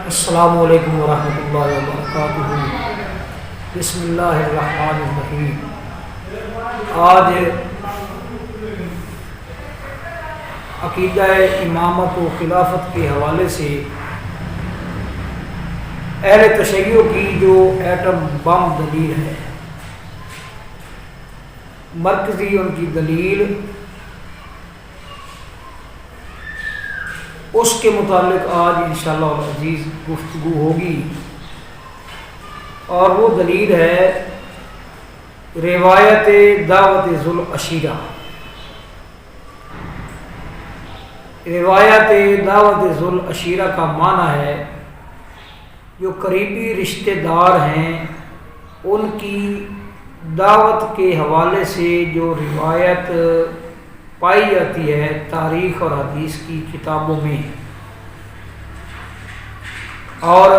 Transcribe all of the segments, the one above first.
السلام علیکم ورحمۃ اللہ وبرکاتہ۔ بسم اللہ الرحمن الرحیم۔ آج عقیدہ امامت و خلافت کے حوالے سے اہل تشیع کی جو ایٹم بم دلیل ہے، مرکزی ان کی دلیل، اس کے متعلق آج انشاءاللہ العزیز گفتگو ہوگی، اور وہ دلیل ہے روایت دعوت ذو العشیرہ۔ روایت دعوت ذو العشیرہ کا معنی ہے جو قریبی رشتہ دار ہیں ان کی دعوت کے حوالے سے جو روایت پائی جاتی ہے تاریخ اور حدیث کی کتابوں میں، اور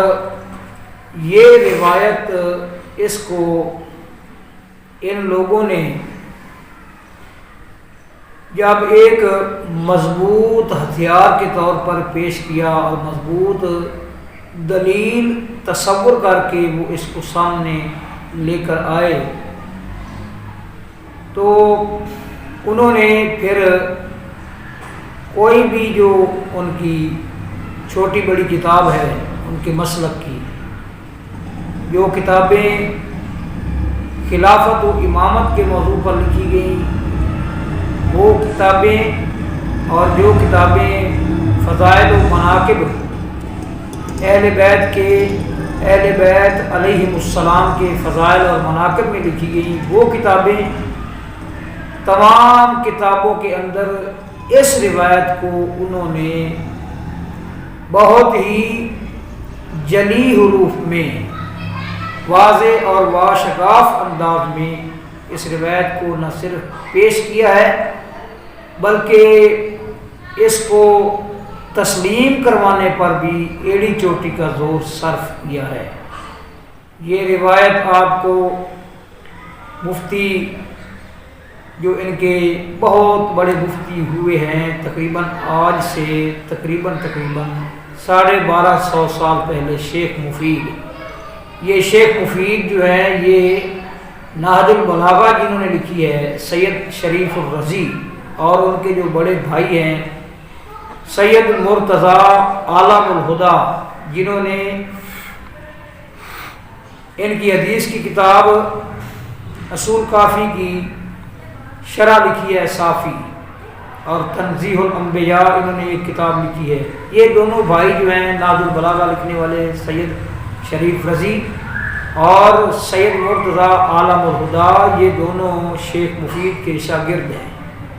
یہ روایت اس کو ان لوگوں نے جب ایک مضبوط ہتھیار کے طور پر پیش کیا اور مضبوط دلیل تصور کر کے وہ اس کو سامنے لے کر آئے، تو انہوں نے پھر کوئی بھی جو ان کی چھوٹی بڑی کتاب ہے ان کے مسلک کی، جو کتابیں خلافت و امامت کے موضوع پر لکھی گئیں وہ کتابیں، اور جو کتابیں فضائل و مناقب اہل بیت علیہم السلام کے فضائل اور مناقب میں لکھی گئیں، وہ کتابیں تمام کتابوں کے اندر اس روایت کو انہوں نے بہت ہی جلی حروف میں، واضح اور واشفاف انداز میں اس روایت کو نہ صرف پیش کیا ہے بلکہ اس کو تسلیم کروانے پر بھی ایڑی چوٹی کا زور صرف کیا ہے۔ یہ روایت آپ کو مفتی جو ان کے بہت بڑے مفتی ہوئے ہیں تقریباً آج سے تقریباً 1250 سال پہلے، شیخ مفید، یہ شیخ مفید جو ہیں یہ نہج البلاغہ جنہوں نے لکھی ہے، سید شریف الرضی، اور ان کے جو بڑے بھائی ہیں سید مرتضیٰ عالم الہدیٰ جنہوں نے ان کی حدیث کی کتاب اصول کافی کی شرح لکھی ہے صافی، اور تنزیہ الانبیاء انہوں نے ایک کتاب لکھی ہے۔ یہ دونوں بھائی جو ہیں نہج البلاغہ لکھنے والے سید شریف رضی اور سید مرتضیٰ عالم الہدیٰ، یہ دونوں شیخ مفید کے شاگرد ہیں،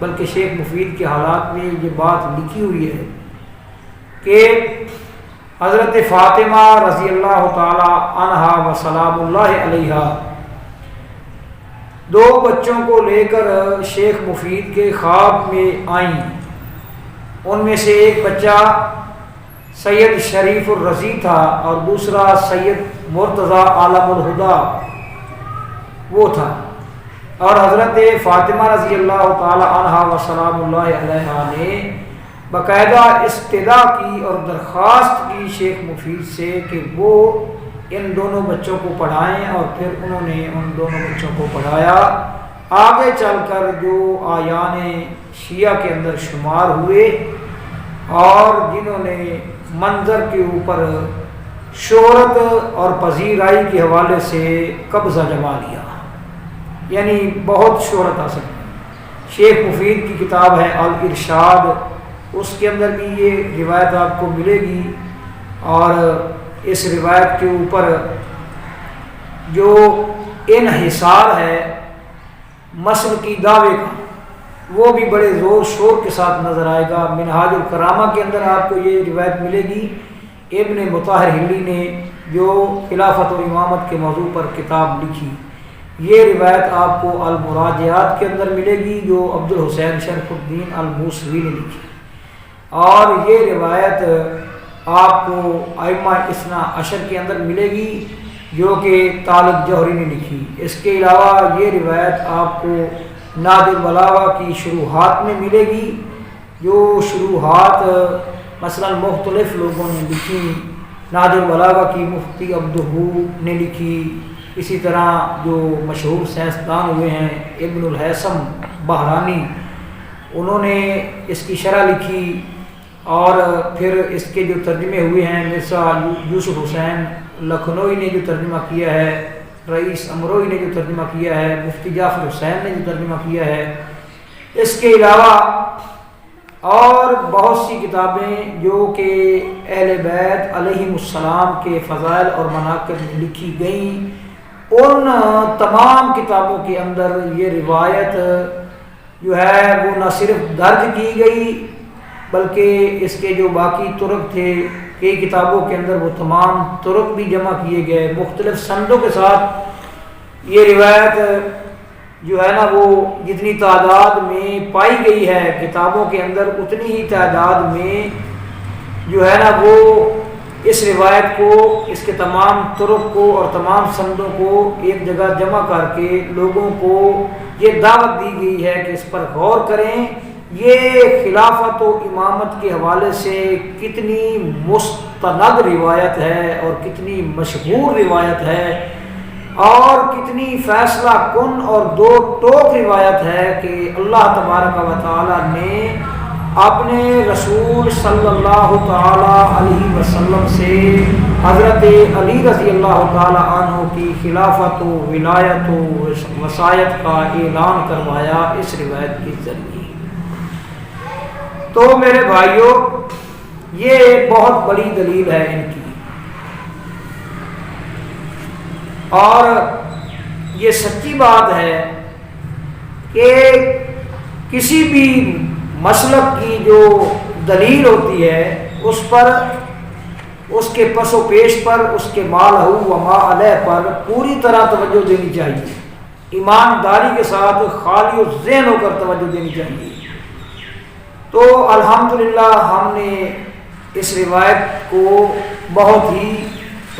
بلکہ شیخ مفید کے حالات میں یہ بات لکھی ہوئی ہے کہ حضرت فاطمہ رضی اللہ تعالی عنہا و سلام اللہ علیہا 2 بچوں کو لے کر شیخ مفید کے خواب میں آئیں۔ ان میں سے ایک بچہ سید شریف الرضی تھا اور دوسرا سید مرتضیٰ عالم الہدیٰ وہ تھا، اور حضرت فاطمہ رضی اللہ تعالی عنہا و سلام اللہ علیہا نے باقاعدہ استدعا کی اور درخواست کی شیخ مفید سے کہ وہ ان دونوں بچوں کو پڑھائیں، اور پھر انہوں نے ان دونوں بچوں کو پڑھایا۔ آگے چل کر جو آیان شیعہ کے اندر شمار ہوئے اور جنہوں نے منظر کے اوپر شہرت اور پذیرائی کے حوالے سے قبضہ جما لیا، یعنی بہت شہرت حاصل کی۔ شیخ مفید کی کتاب ہے الارشاد، اس کے اندر بھی یہ روایت آپ کو ملے گی، اور اس روایت کے اوپر جو انحصار ہے مسلکی دعوے کا وہ بھی بڑے زور شور کے ساتھ نظر آئے گا۔ منہاج الکرامہ کے اندر آپ کو یہ روایت ملے گی، ابن مطہر حلی نے جو خلافت و امامت کے موضوع پر کتاب لکھی، یہ روایت آپ کو المراجعات کے اندر ملے گی جو عبد الحسین شرف الدین الموسوی نے لکھی، اور یہ روایت آپ کو ائمہ اثنا عشر کے اندر ملے گی جو کہ طالب جوہری نے لکھی۔ اس کے علاوہ یہ روایت آپ کو نہج البلاغہ کی شروحات میں ملے گی، جو شروحات مثلا مختلف لوگوں نے لکھی، نہج البلاغہ کی مفتی عبدہو نے لکھی، اسی طرح جو مشہور سائنسدان ہوئے ہیں ابن الہیثم بحرانی، انہوں نے اس کی شرح لکھی، اور پھر اس کے جو ترجمے ہوئے ہیں مرزا یوسف حسین لکھنوی نے جو ترجمہ کیا ہے، رئیس امروئی نے جو ترجمہ کیا ہے، مفتی جعفر حسین نے جو ترجمہ کیا ہے، اس کے علاوہ اور بہت سی کتابیں جو کہ اہل بیت علیہم السلام کے فضائل اور مناقب میں لکھی گئیں، ان تمام کتابوں کے اندر یہ روایت جو ہے وہ نہ صرف درج کی گئی بلکہ اس کے جو باقی طرق تھے کئی کتابوں کے اندر وہ تمام طرق بھی جمع کیے گئے، مختلف سندوں کے ساتھ یہ روایت جو ہے نا وہ جتنی تعداد میں پائی گئی ہے کتابوں کے اندر، اتنی ہی تعداد میں جو ہے نا وہ اس روایت کو، اس کے تمام طرق کو اور تمام سندوں کو ایک جگہ جمع کر کے لوگوں کو یہ دعوت دی گئی ہے کہ اس پر غور کریں، یہ خلافت و امامت کے حوالے سے کتنی مستند روایت ہے اور کتنی مشہور روایت ہے اور کتنی فیصلہ کن اور دو ٹوک روایت ہے کہ اللہ تبارک و تعالی نے اپنے رسول صلی اللہ تعالی علیہ وسلم سے حضرت علی رضی اللہ تعالی عنہ کی خلافت و ولایت و وصایت کا اعلان کروایا اس روایت کے ذریعے۔ تو میرے بھائیوں، یہ بہت بڑی دلیل ہے ان کی، اور یہ سچی بات ہے کہ کسی بھی مسلک کی جو دلیل ہوتی ہے اس پر، اس کے پس و پیش پر، اس کے ما لہ و ما علیہ پر پوری طرح توجہ دینی چاہیے، ایمانداری کے ساتھ خالی ذہن ہو کر توجہ دینی چاہیے۔ تو الحمدللہ ہم نے اس روایت کو بہت ہی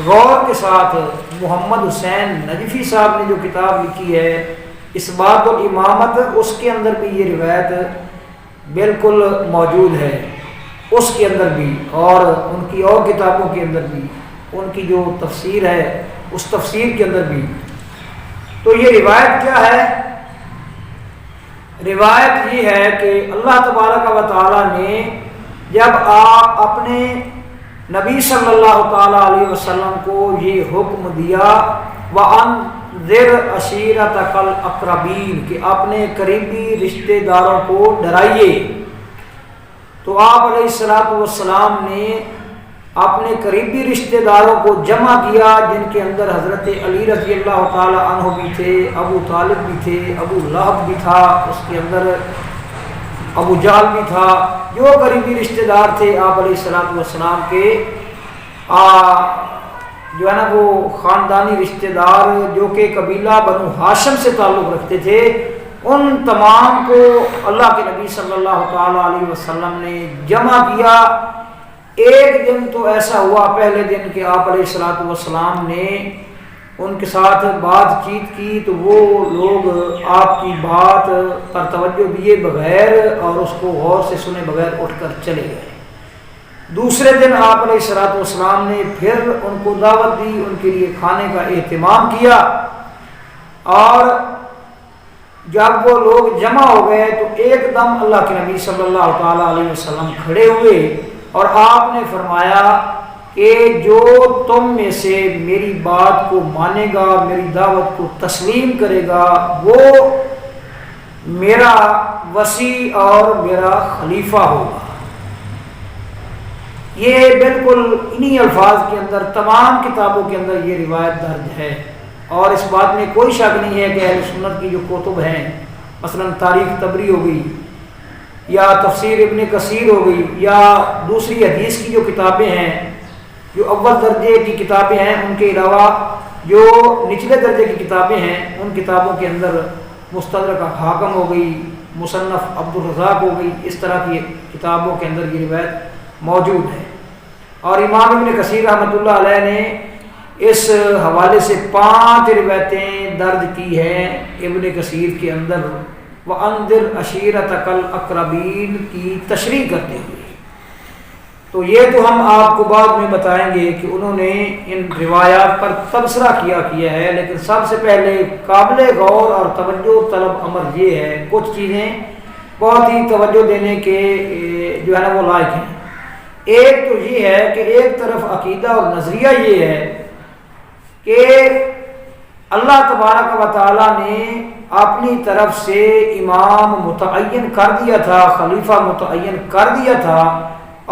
غور کے ساتھ، محمد حسین نجفی صاحب نے جو کتاب لکھی ہے اثبات الامامت، اس کے اندر بھی یہ روایت بالکل موجود ہے، اس کے اندر بھی، اور ان کی اور کتابوں کے اندر بھی، ان کی جو تفسیر ہے اس تفسیر کے اندر بھی۔ تو یہ روایت کیا ہے؟ روایت یہ ہے کہ اللہ تبارک و تعالیٰ نے جب آپ اپنے نبی صلی اللہ تعالیٰ علیہ وسلم کو یہ حکم دیا وَأَنذِرْ عَشِيرَتَكَ الْأَقْرَبِينَ کہ اپنے قریبی رشتہ داروں کو ڈرائیے، تو آپ علیہ السلام نے اپنے قریبی رشتہ داروں کو جمع کیا، جن کے اندر حضرت علی رضی اللہ تعالی عنہ بھی تھے، ابو طالب بھی تھے، ابو لہب بھی تھا، اس کے اندر ابو جہل بھی تھا، جو قریبی رشتہ دار تھے آپ علیہ السلام کے، جو ہے نا وہ خاندانی رشتہ دار جو کہ قبیلہ بنو ہاشم سے تعلق رکھتے تھے، ان تمام کو اللہ کے نبی صلی اللہ تعالی علیہ وسلم نے جمع کیا۔ ایک دن تو ایسا ہوا پہلے دن کہ آپ علیہ السلام نے ان کے ساتھ بات چیت کی، تو وہ لوگ آپ کی بات پر توجہ دیے بغیر اور اس کو غور سے سنے بغیر اٹھ کر چلے گئے۔ دوسرے دن آپ علیہ السلام نے پھر ان کو دعوت دی، ان کے لیے کھانے کا اہتمام کیا، اور جب وہ لوگ جمع ہو گئے تو ایک دم اللہ کے نبی صلی اللہ تعالی علیہ وسلم کھڑے ہوئے اور آپ نے فرمایا کہ جو تم میں سے میری بات کو مانے گا، میری دعوت کو تسلیم کرے گا، وہ میرا وصی اور میرا خلیفہ ہوگا۔ یہ بالکل انہی الفاظ کے اندر تمام کتابوں کے اندر یہ روایت درج ہے، اور اس بات میں کوئی شک نہیں ہے کہ اہل سنت کی جو کتب ہیں، مثلا تاریخ طبری ہو گئی یا تفسیر ابن کثیر ہو گئی یا دوسری حدیث کی جو کتابیں ہیں، جو اول درجے کی کتابیں ہیں، ان کے علاوہ جو نچلے درجے کی کتابیں ہیں، ان کتابوں کے اندر مستدرک حاکم ہو گئی، مصنف عبد الرزاق ہو گئی، اس طرح کی کتابوں کے اندر یہ روایت موجود ہے۔ اور امام ابن کثیر رحمۃ اللہ علیہ نے اس حوالے سے 5 روایتیں درج کی ہیں ابن کثیر کے اندر، وَأَنذِرْ عَشِيرَتَكَ الْأَقْرَبِينَ کی تشریح کرتے ہوئے۔ تو یہ تو ہم آپ کو بعد میں بتائیں گے کہ انہوں نے ان روایات پر تبصرہ کیا ہے، لیکن سب سے پہلے قابل غور اور توجہ طلب امر یہ ہے، کچھ چیزیں بہت ہی توجہ دینے کے جو ہے نا وہ لائق ہیں۔ ایک تو یہ ہے کہ ایک طرف عقیدہ اور نظریہ یہ ہے کہ اللہ تبارک و تعالیٰ نے اپنی طرف سے امام متعین کر دیا تھا، خلیفہ متعین کر دیا تھا،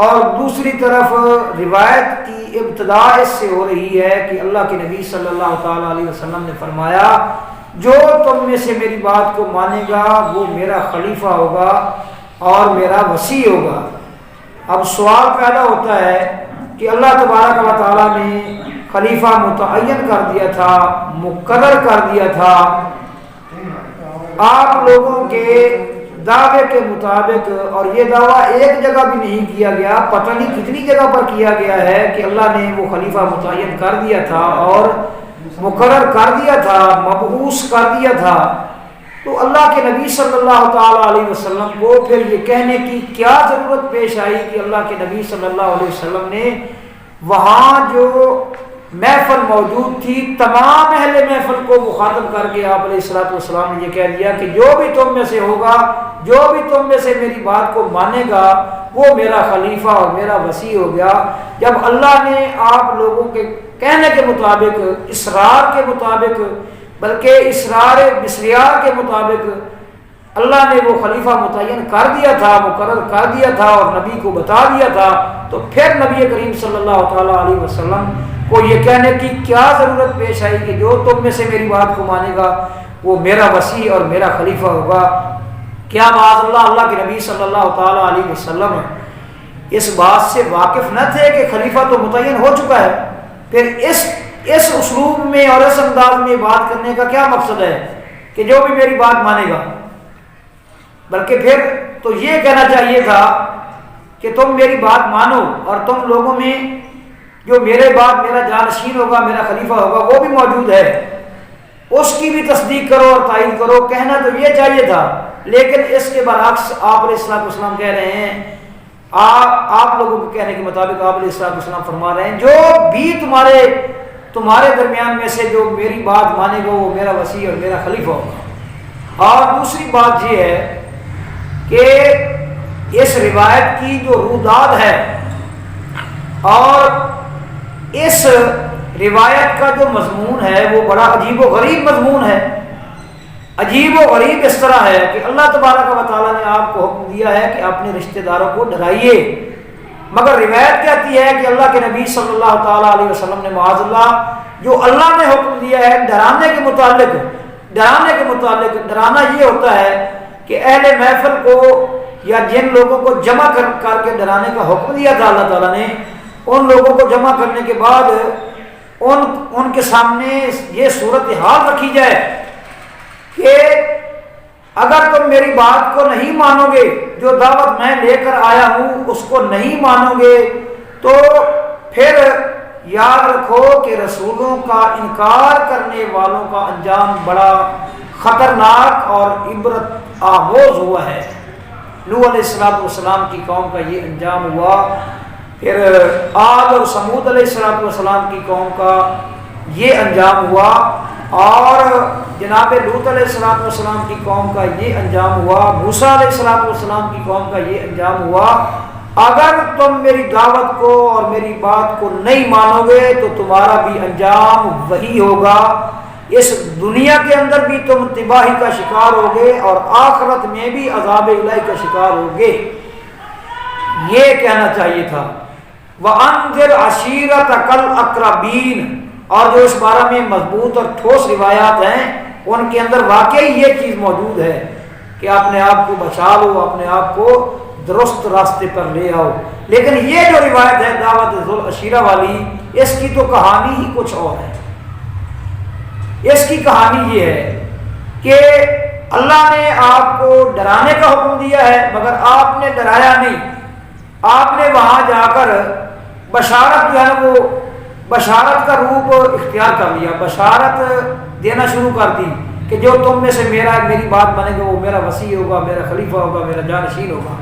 اور دوسری طرف روایت کی ابتدا اس سے ہو رہی ہے کہ اللہ کے نبی صلی اللہ تعالیٰ علیہ وسلم نے فرمایا جو تم میں سے میری بات کو مانے گا وہ میرا خلیفہ ہوگا اور میرا وصی ہوگا۔ اب سوال پیدا ہوتا ہے کہ اللہ تبارک و تعالیٰ نے خلیفہ متعین کر دیا تھا، مقرر کر دیا تھا، آپ لوگوں کے دعوے کے مطابق، اور یہ دعویٰ ایک جگہ بھی نہیں کیا گیا، پتہ نہیں کتنی جگہ پر کیا گیا ہے کہ اللہ نے وہ خلیفہ متعین کر دیا تھا اور مقرر کر دیا تھا، مبعوث کر دیا تھا۔ تو اللہ کے نبی صلی اللہ تعالیٰ علیہ وسلم کو پھر یہ کہنے کی کیا ضرورت پیش آئی کہ اللہ کے نبی صلی اللہ علیہ وسلم نے وہاں جو محفل موجود تھی تمام اہل محفل کو مخاطب کر کے آپ علیہ السلام نے یہ کہہ دیا کہ جو بھی تم میں سے ہوگا، جو بھی تم میں سے میری بات کو مانے گا وہ میرا خلیفہ اور میرا وصی ہو گیا۔ جب اللہ نے آپ لوگوں کے کہنے کے مطابق، اصرار کے مطابق، بلکہ اصرار بسیار کے مطابق اللہ نے وہ خلیفہ متعین کر دیا تھا، مقرر کر دیا تھا اور نبی کو بتا دیا تھا، تو پھر نبی کریم صلی اللہ تعالیٰ علیہ وسلم کو یہ کہنے کی کیا ضرورت پیش آئی کہ جو تم میں سے میری بات کو مانے گا وہ میرا وصی اور میرا خلیفہ ہوگا۔ کیا معاذ اللہ کے نبی صلی اللہ تعالیٰ علیہ وسلم اس بات سے واقف نہ تھے کہ خلیفہ تو متعین ہو چکا ہے؟ پھر اس اسلوب میں اور اس انداز میں بات کرنے کا کیا مقصد ہے کہ جو بھی میری بات مانے گا؟ بلکہ پھر تو یہ کہنا چاہیے تھا کہ تم میری بات مانو اور تم لوگوں میں جو میرے بعد میرا جانشین ہوگا، میرا خلیفہ ہوگا، وہ بھی موجود ہے، اس کی بھی تصدیق کرو اور تائید کرو۔ کہنا تو یہ چاہیے تھا، لیکن اس کے برعکس آپ علیہ السلام کہہ رہے ہیں، آپ لوگوں کے کہنے کے مطابق آپ علیہ السلام فرما رہے ہیں جو بھی تمہارے درمیان میں سے جو میری بات مانے گا وہ میرا وصی اور میرا خلیفہ ہوگا۔ اور دوسری بات یہ ہے کہ اس روایت کی جو روداد ہے اور اس روایت کا جو مضمون ہے وہ بڑا عجیب و غریب مضمون ہے۔ عجیب و غریب اس طرح ہے کہ اللہ تبارک و تعالیٰ نے آپ کو حکم دیا ہے کہ اپنے رشتہ داروں کو ڈرائیے، مگر روایت کہتی ہے کہ اللہ کے نبی صلی اللہ تعالیٰ علیہ وسلم نے معاذ اللہ جو اللہ نے حکم دیا ہے ڈرانے کے متعلق ڈرانا یہ ہوتا ہے کہ اہل محفل کو یا جن لوگوں کو جمع کر کے ڈرانے کا حکم دیا تھا اللہ تعالیٰ نے، ان لوگوں کو جمع کرنے کے بعد ان کے سامنے یہ صورتحال رکھی جائے کہ اگر تم میری بات کو نہیں مانو گے، جو دعوت میں لے کر آیا ہوں اس کو نہیں مانو گے، تو پھر یاد رکھو کہ رسولوں کا انکار کرنے والوں کا انجام بڑا خطرناک اور عبرت آموز ہوا ہے۔ نوح علیہ السلام کی قوم کا یہ انجام ہوا، پھر عاد اور سمود علیہ السلام کی قوم کا یہ انجام ہوا، اور جناب لوط علیہ السلام کی قوم کا یہ انجام ہوا، موسیٰ علیہ السلام کی قوم کا یہ انجام ہوا۔ اگر تم میری دعوت کو اور میری بات کو نہیں مانو گے تو تمہارا بھی انجام وہی ہوگا، اس دنیا کے اندر بھی تم تباہی کا شکار ہوگے اور آخرت میں بھی عذاب الہی کا شکار ہوگے۔ یہ کہنا چاہیے تھا۔ وَأَنذِرْ عَشِيرَتَكَ الْأَقْرَبِينَ، اور جو اس بارے میں مضبوط اور ٹھوس روایات ہیں ان کے اندر واقعی یہ چیز موجود ہے کہ اپنے آپ کو بچا لو، اپنے آپ کو درست راستے پر لے آؤ۔ لیکن یہ جو روایت ہے دعوت ذو العشیرہ والی، اس کی تو کہانی ہی کچھ اور ہے۔ اس کی کہانی یہ ہے کہ اللہ نے آپ کو ڈرانے کا حکم دیا ہے مگر آپ نے ڈرایا نہیں، آپ نے وہاں جا کر بشارت جو ہے وہ بشارت کا روپ اختیار کر لیا، بشارت دینا شروع کر دی کہ جو تم میں سے میری بات مانے گا وہ میرا وصی ہوگا، میرا خلیفہ ہوگا، میرا جانشین ہوگا۔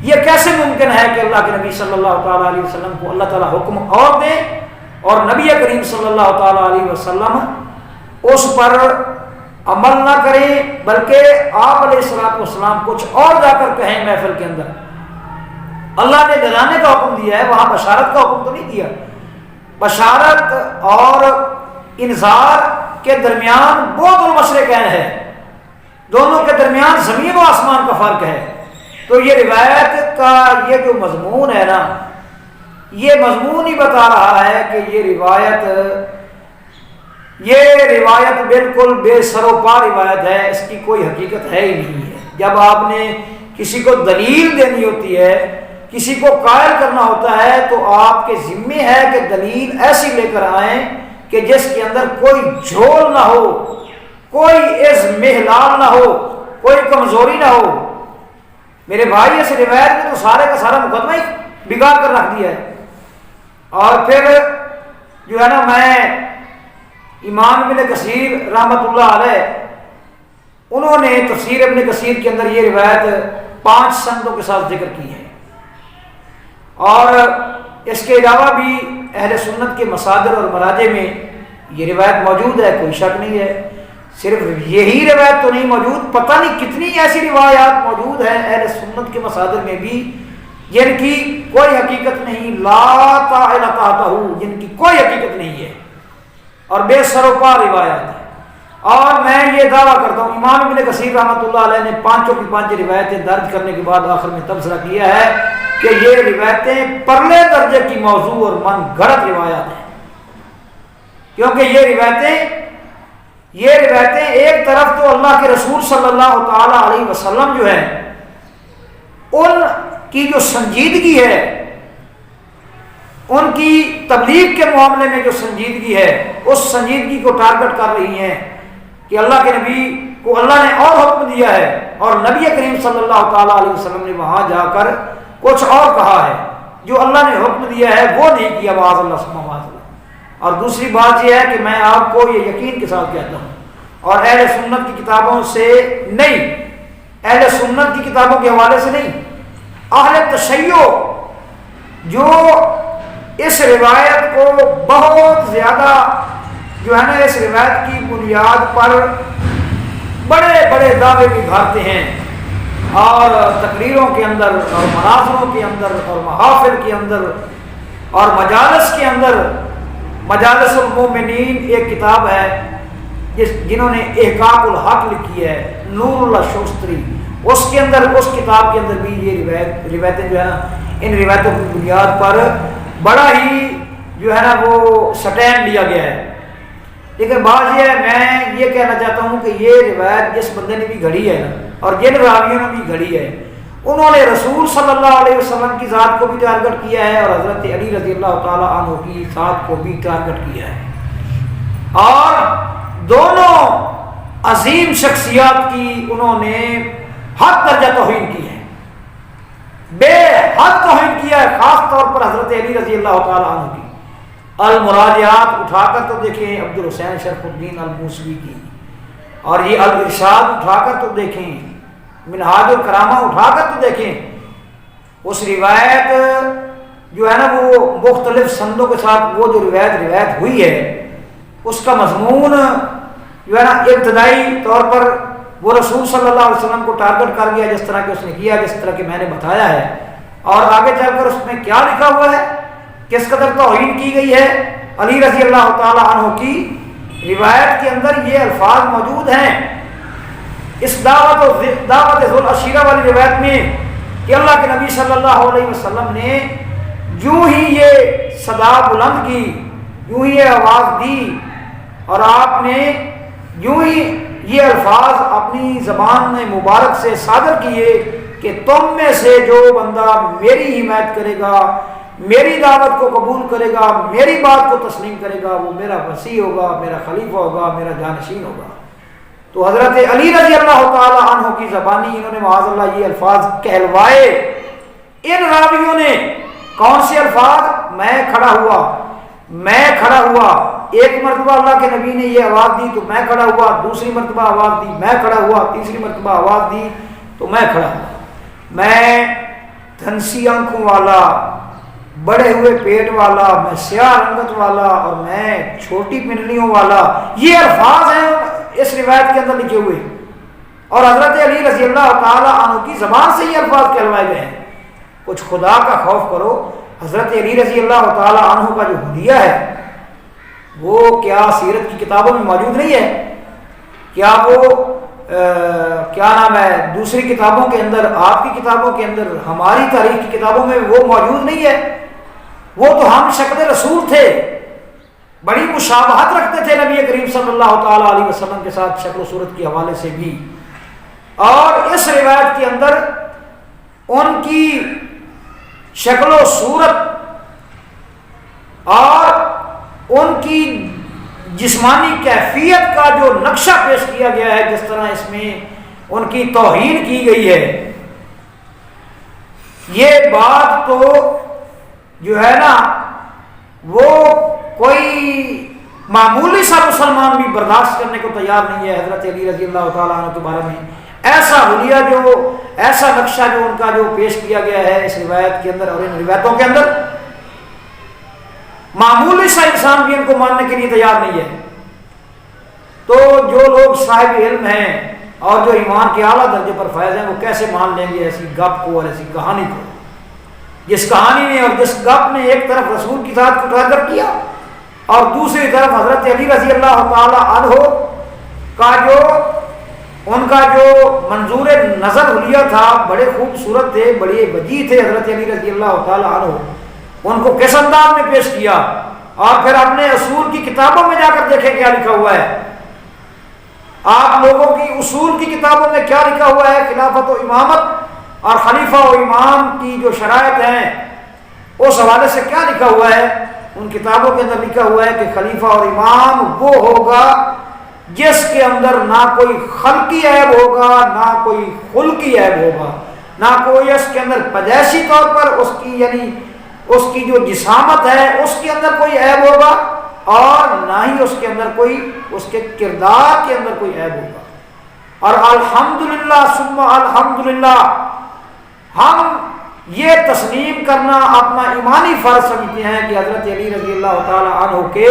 یہ کیسے ممکن ہے کہ اللہ کے نبی صلی اللہ تعالیٰ علیہ وسلم کو اللہ تعالیٰ حکم اور دے اور نبی کریم صلی اللہ تعالیٰ علیہ وسلم اس پر عمل نہ کریں، بلکہ آپ علیہ السلام کچھ اور جا کر کہیں محفل کے اندر؟ اللہ نے ڈرانے کا حکم دیا ہے، وہاں بشارت کا حکم تو نہیں دیا۔ بشارت اور انذار کے درمیان بعد المشرقین ہے، دونوں کے درمیان زمین و آسمان کا فرق ہے۔ تو یہ روایت کا یہ جو مضمون ہے نا، یہ مضمون ہی بتا رہا ہے کہ یہ روایت بالکل بے سر و پا روایت ہے، اس کی کوئی حقیقت ہے ہی نہیں ہے۔ جب آپ نے کسی کو دلیل دینی ہوتی ہے، کسی کو قائل کرنا ہوتا ہے، تو آپ کے ذمے ہے کہ دلیل ایسی لے کر آئیں کہ جس کے اندر کوئی جھول نہ ہو، کوئی محلال نہ ہو، کوئی کمزوری نہ ہو۔ میرے بھائی اس روایت میں تو سارے کا سارا مقدمہ ہی بگاڑ کر رکھ دیا ہے۔ اور پھر جو ہے نا، میں امام ابن کثیر رحمۃ اللہ علیہ، انہوں نے تفسیر ابن کثیر کے اندر یہ روایت 5 سندوں کے ساتھ ذکر کی ہے، اور اس کے علاوہ بھی اہل سنت کے مصادر اور مراجع میں یہ روایت موجود ہے، کوئی شک نہیں ہے۔ صرف یہی روایت تو نہیں موجود، پتہ نہیں کتنی ایسی روایات موجود ہیں اہل سنت کے مصادر میں بھی جن کی کوئی حقیقت نہیں، لا تعالی تحتہ، جن کی کوئی حقیقت نہیں ہے اور بے سر و پا روایات ہے۔ اور میں یہ دعویٰ کرتا ہوں، امام ابن کثیر رحمۃ اللہ علیہ نے 5 کی 5 روایتیں درج کرنے کے بعد آخر میں تبصرہ کیا ہے کہ یہ روایتیں پرلے درجے کی موضوع اور من گھڑت روایات ہیں، کیونکہ یہ روایتیں ایک طرف تو اللہ کے رسول صلی اللہ تعالی علیہ وسلم جو ہیں ان کی جو سنجیدگی ہے، ان کی تبلیغ کے معاملے میں جو سنجیدگی ہے، اس سنجیدگی کو ٹارگٹ کر رہی ہیں کہ اللہ کے نبی کو اللہ نے اور حکم دیا ہے، اور نبی کریم صلی اللہ تعالی علیہ وسلم نے وہاں جا کر کچھ اور کہا ہے، جو اللہ نے حکم دیا ہے وہ نہیں کیا، معاذ اللہ ثم معاذ اللہ۔ اور دوسری بات یہ ہے کہ میں آپ کو یہ یقین کے ساتھ کہتا ہوں، اور اہل سنت کی کتابوں سے نہیں، اہل سنت کی کتابوں کے حوالے سے نہیں، اہل تشیع جو اس روایت کو بہت زیادہ جو ہے نا، اس روایت کی بنیاد پر بڑے بڑے دعوے بھی گھارتے ہیں، اور تقریروں کے اندر اور مناظروں کے اندر اور محافل کے اندر اور مجالس کے اندر، مجالس المومنین ایک کتاب ہے جنہوں نے احقاق الحق لکھی ہے، نور اللہ شوستری، اس کے اندر، اس کتاب کے اندر بھی یہ روایتیں جو ہے نا، ان روایتوں کی بنیاد پر بڑا ہی جو ہے نا وہ سٹینڈ لیا گیا ہے۔ لیکن بات یہ ہے، میں یہ کہنا چاہتا ہوں کہ یہ روایت جس بندے نے بھی گھڑی ہے اور جن راویوں نے بھی گھڑی ہے، انہوں نے رسول صلی اللہ علیہ وسلم کی ذات کو بھی ٹارگٹ کیا ہے، اور حضرت علی رضی اللہ تعالی عنہ کی ذات کو بھی ٹارگٹ کیا ہے، اور دونوں عظیم شخصیات کی انہوں نے حد درجہ توہین کی ہے، بے حد توہین کیا ہے، خاص طور پر حضرت علی رضی اللہ تعالی عنہ کی۔ المراجعات اٹھا کر تو دیکھیں عبد الحسین شرف الدین الموسوی کی، اور یہ الارشاد اٹھا کر تو دیکھیں، منہاج الکرامہ اٹھا کر تو دیکھیں، اس روایت جو ہے نا وہ مختلف سندوں کے ساتھ وہ جو روایت ہوئی ہے، اس کا مضمون جو ہے نا ابتدائی طور پر وہ رسول صلی اللہ علیہ وسلم کو ٹارگٹ کر گیا، جس طرح کہ اس نے کیا، جس طرح کہ میں نے بتایا ہے، اور آگے چل کر اس میں کیا لکھا ہوا ہے، کس قدر توہین کی گئی ہے علی رضی اللہ تعالی عنہ کی۔ روایت کے اندر یہ الفاظ موجود ہیں اس دعوت ذو العشیرہ والی روایت میں کہ اللہ کے نبی صلی اللہ علیہ وسلم نے جو ہی یہ صدا بلند کی، یوں ہی یہ آواز دی، اور آپ نے یوں ہی یہ الفاظ اپنی زبان میں مبارک سے صادر کیے کہ تم میں سے جو بندہ میری حمایت کرے گا، میری دعوت کو قبول کرے گا، میری بات کو تسلیم کرے گا، وہ میرا وصی ہوگا، میرا خلیفہ ہوگا، میرا جانشین ہوگا۔ تو حضرت علی رضی اللہ تعالی عنہ کی زبانی انہوں نے معاذ اللہ یہ الفاظ کہلوائے۔ ان راویوں نے کون سے الفاظ؟ میں کھڑا ہوا، ایک مرتبہ اللہ کے نبی نے یہ آواز دی تو میں کھڑا ہوا، دوسری مرتبہ آواز دی میں کھڑا ہوا، تیسری مرتبہ آواز دی تو میں کھڑا ہوا۔ میں دھنسی آنکھوں والا، بڑے ہوئے پیٹ والا، میں سیاہ رنگت والا، اور میں چھوٹی پنڈلیوں والا، یہ الفاظ ہیں اس روایت کے اندر لکھے ہوئے، اور حضرت علی رضی اللہ تعالی عنہ کی زبان سے یہ الفاظ کہلوائے گئے ہیں۔ کچھ خدا کا خوف کرو، حضرت علی رضی اللہ تعالی عنہ کا جو حلیہ ہے وہ کیا سیرت کی کتابوں میں موجود نہیں ہے؟ کیا وہ کیا نام ہے دوسری کتابوں کے اندر، آپ کی کتابوں کے اندر، ہماری تاریخ کی کتابوں میں وہ موجود نہیں ہے؟ وہ تو ہم شکل رسول تھے، بڑی مشابہت رکھتے تھے نبی کریم صلی اللہ تعالی علیہ وسلم کے ساتھ شکل و صورت کے حوالے سے بھی، اور اس روایت کے اندر ان کی شکل و صورت اور ان کی جسمانی کیفیت کا جو نقشہ پیش کیا گیا ہے، جس طرح اس میں ان کی توہین کی گئی ہے، یہ بات تو جو ہے نا وہ کوئی معمولی سا مسلمان بھی برداشت کرنے کو تیار نہیں ہے۔ حضرت علی رضی اللہ تعالیٰ عنہ کے بارے میں ایسا حلیہ، جو ایسا نقشہ جو ان کا جو پیش کیا گیا ہے اس روایت کے اندر اور ان روایتوں کے اندر، معمولی سا انسان بھی ان کو ماننے کے لیے تیار نہیں ہے۔ تو جو لوگ صاحب علم ہیں اور جو ایمان کے اعلیٰ درجے پر فائز ہیں، وہ کیسے مان لیں گے ایسی گپ کو اور ایسی کہانی کو، جس کہانی نے اور جس گپ نے ایک طرف رسول کی ذات کو اجاگر کیا اور دوسری طرف حضرت علی رضی اللہ تعالی عنہ کا جو ان کا جو منظور نظر حلیہ تھا، بڑے خوبصورت تھے، بڑے وجیح تھے حضرت علی رضی اللہ تعالی عنہ، ان کو کس انداز میں پیش کیا، اور پھر اپنے اصول کی کتابوں میں جا کر دیکھیں کیا لکھا ہوا ہے۔ آپ لوگوں کی اصول کی کتابوں میں کیا لکھا ہوا ہے؟ خلافت و امامت اور خلیفہ و امام کی جو شرائط ہیں اس حوالے سے کیا لکھا ہوا ہے؟ ان کتابوں کے اندر لکھا ہوا ہے کہ خلیفہ اور امام وہ ہوگا جس کے اندر نہ کوئی خلقی عیب ہوگا، نہ کوئی خلقی عیب ہوگا، نہ کوئی اس کے اندر پیدائشی طور پر اس کی یعنی اس کی جو جسامت ہے اس کے اندر کوئی عیب ہوگا، اور نہ ہی اس کے اندر کوئی اس کے کردار کے اندر کوئی عیب ہوگا۔ اور الحمدللہ ثم الحمدللہ ہم یہ تسلیم کرنا اپنا ایمانی فرض سمجھتے ہیں کہ حضرت علی رضی اللہ تعالی عنہ کے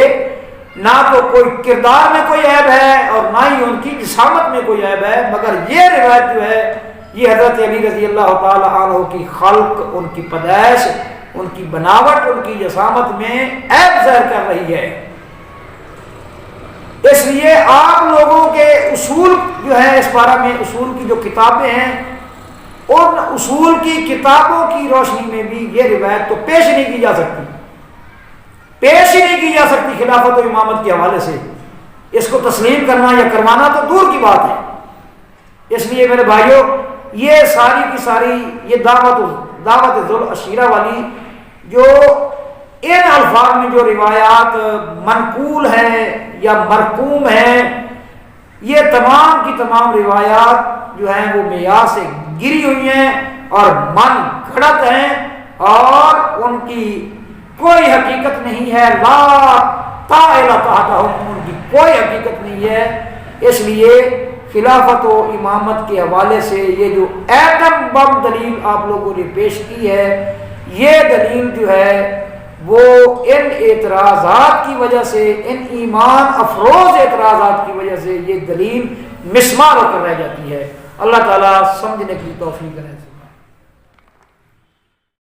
نہ تو کوئی کردار میں کوئی عیب ہے اور نہ ہی ان کی جسامت میں کوئی عیب ہے، مگر یہ روایت جو ہے یہ حضرت علی رضی اللہ تعالی عنہ کی خلق، ان کی پیدائش، ان کی بناوٹ، ان کی جسامت میں عیب ظاہر کر رہی ہے۔ اس لیے آپ لوگوں کے اصول جو ہے اس بارے میں، اصول کی جو کتابیں ہیں، ان اصول کی کتابوں کی روشنی میں بھی یہ روایت تو پیش نہیں کی جا سکتی، پیش ہی نہیں کی جا سکتی خلافت و امامت کے حوالے سے۔ اس کو تسلیم کرنا یا کروانا تو دور کی بات ہے۔ اس لیے میرے بھائیوں، یہ ساری کی ساری یہ دعوت ذل عشیرہ والی جو ان الفاظ میں جو روایات منقول ہیں یا مرقوم ہیں، یہ تمام کی تمام روایات جو ہیں وہ معیار سے گری ہوئی ہیں اور من گھڑت ہیں، اور ان کی کوئی حقیقت نہیں ہے، لا طائل تحتہم، ان کی کوئی حقیقت نہیں ہے۔ اس لیے خلافت و امامت کے حوالے سے یہ جو ایٹم بم دلیل آپ لوگوں نے پیش کی ہے، یہ دلیل جو ہے وہ ان اعتراضات کی وجہ سے، ان ایمان افروز اعتراضات کی وجہ سے یہ دلیل مسمار ہو کر رہ جاتی ہے۔ اللہ تعالیٰ سمجھنے کی توفیق کرے۔